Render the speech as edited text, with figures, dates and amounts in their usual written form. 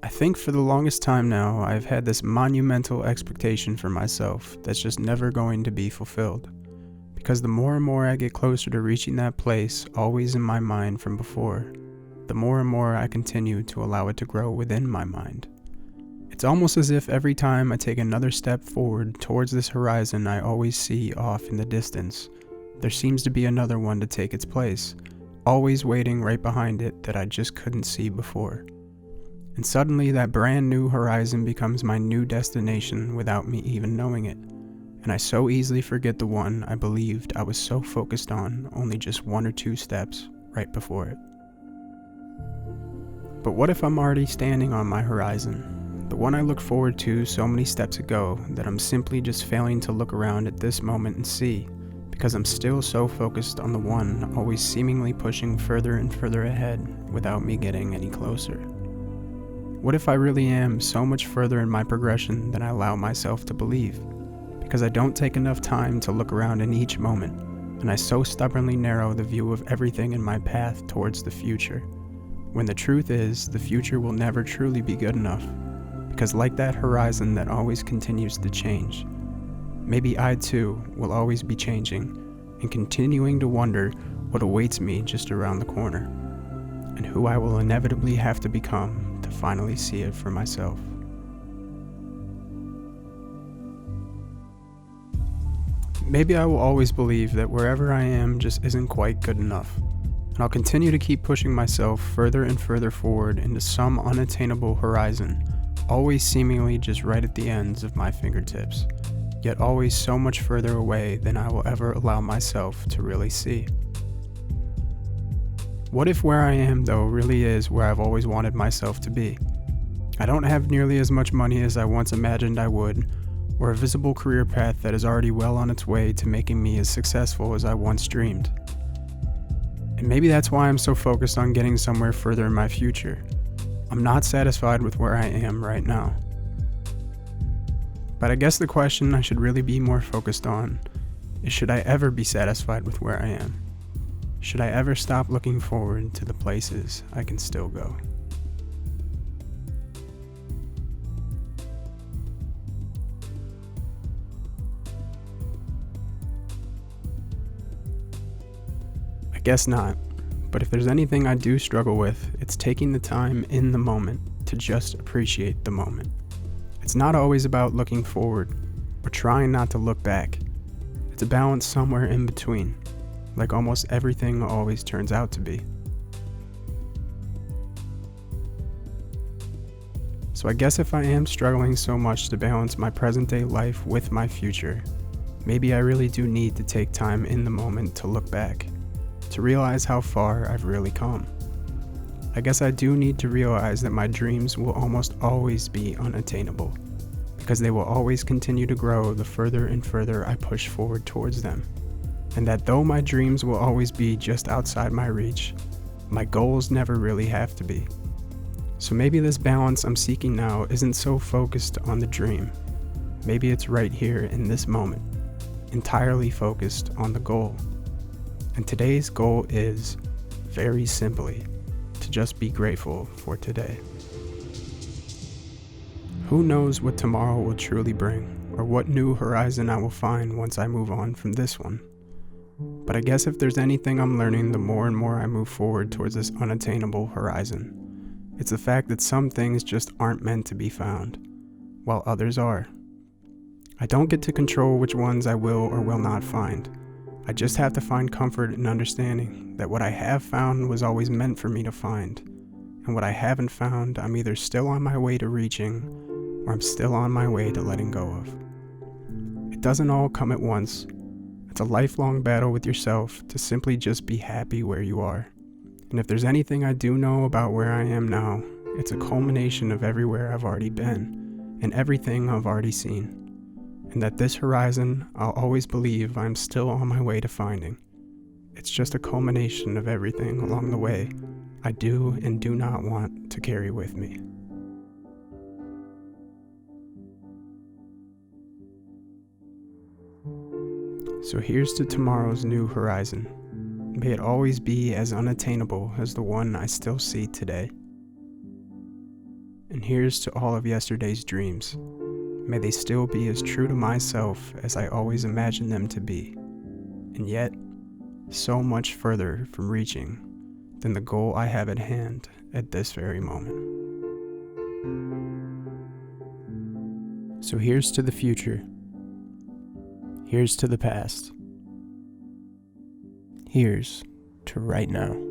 I think for the longest time now, I've had this monumental expectation for myself that's just never going to be fulfilled. Because the more and more I get closer to reaching that place, always in my mind from before, the more and more I continue to allow it to grow within my mind. It's almost as if every time I take another step forward towards this horizon I always see off in the distance, there seems to be another one to take its place, always waiting right behind it that I just couldn't see before. And suddenly that brand new horizon becomes my new destination without me even knowing it. And I so easily forget the one I believed I was so focused on only just 1 or 2 steps right before it. But what if I'm already standing on my horizon, the one I looked forward to so many steps ago that I'm simply just failing to look around at this moment and see, because I'm still so focused on the one always seemingly pushing further and further ahead without me getting any closer? What if I really am so much further in my progression than I allow myself to believe? Because I don't take enough time to look around in each moment, and I so stubbornly narrow the view of everything in my path towards the future, when the truth is the future will never truly be good enough, because like that horizon that always continues to change, maybe I too will always be changing and continuing to wonder what awaits me just around the corner, and who I will inevitably have to become to finally see it for myself. Maybe I will always believe that wherever I am just isn't quite good enough, and I'll continue to keep pushing myself further and further forward into some unattainable horizon, always seemingly just right at the ends of my fingertips, yet always so much further away than I will ever allow myself to really see. What if where I am, though, really is where I've always wanted myself to be? I don't have nearly as much money as I once imagined I would, or a visible career path that is already well on its way to making me as successful as I once dreamed. And maybe that's why I'm so focused on getting somewhere further in my future. I'm not satisfied with where I am right now. But I guess the question I should really be more focused on is, should I ever be satisfied with where I am? Should I ever stop looking forward to the places I can still go? I guess not, but if there's anything I do struggle with, it's taking the time in the moment to just appreciate the moment. It's not always about looking forward or trying not to look back. It's a balance somewhere in between, like almost everything always turns out to be. So I guess if I am struggling so much to balance my present day life with my future, maybe I really do need to take time in the moment to look back, to realize how far I've really come. I guess I do need to realize that my dreams will almost always be unattainable, because they will always continue to grow the further and further I push forward towards them. And that though my dreams will always be just outside my reach, my goals never really have to be. So maybe this balance I'm seeking now isn't so focused on the dream. Maybe it's right here in this moment, entirely focused on the goal. And today's goal is, very simply, to just be grateful for today. Who knows what tomorrow will truly bring, or what new horizon I will find once I move on from this one. But I guess if there's anything I'm learning the more and more I move forward towards this unattainable horizon, it's the fact that some things just aren't meant to be found, while others are. I don't get to control which ones I will or will not find. I just have to find comfort in understanding that what I have found was always meant for me to find, and what I haven't found I'm either still on my way to reaching, or I'm still on my way to letting go of. It doesn't all come at once. It's a lifelong battle with yourself to simply just be happy where you are. And if there's anything I do know about where I am now, it's a culmination of everywhere I've already been and everything I've already seen. And that this horizon, I'll always believe I'm still on my way to finding. It's just a culmination of everything along the way I do and do not want to carry with me. So here's to tomorrow's new horizon. May it always be as unattainable as the one I still see today. And here's to all of yesterday's dreams. May they still be as true to myself as I always imagined them to be, and yet so much further from reaching than the goal I have at hand at this very moment. So here's to the future. Here's to the past. Here's to right now.